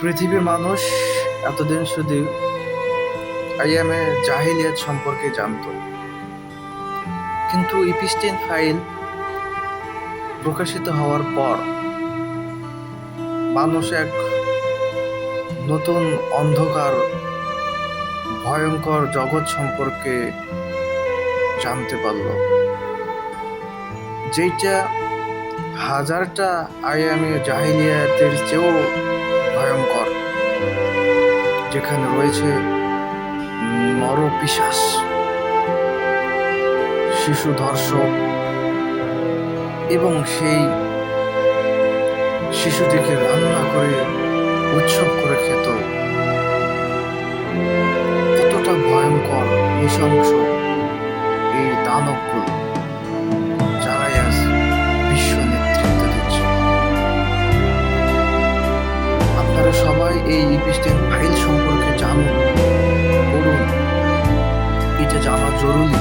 পৃথিবীর মানুষ এতদিন শুধু আইএমএ জাহিলিয়াত সম্পর্কে জানতো, কিন্তু ইপিস্টিন ফাইল প্রকাশিত হওয়ার পর মানুষ এক নতুন অন্ধকার ভয়ঙ্কর জগৎ সম্পর্কে জানতে পারল, যেটা হাজারটা আইএমএ জাহিলিয়াতের চেয়েও ভয়ঙ্কর, যেখানে রয়েছে নরপিশাচ, শিশু ধর্ষক এবং সেই শিশুটিকে রান্না করে উৎসব করে খেত। কতটা ভয়ঙ্কর নৃশংস এই দানবগুলো, যারাই আজ বিশ্ব নেতৃত্ব দিচ্ছে। আপনারা সবাই এই ইপিস্টিন ফাইল সম্পর্কে জানুন, পড়ুন, এটা জানা জরুরি।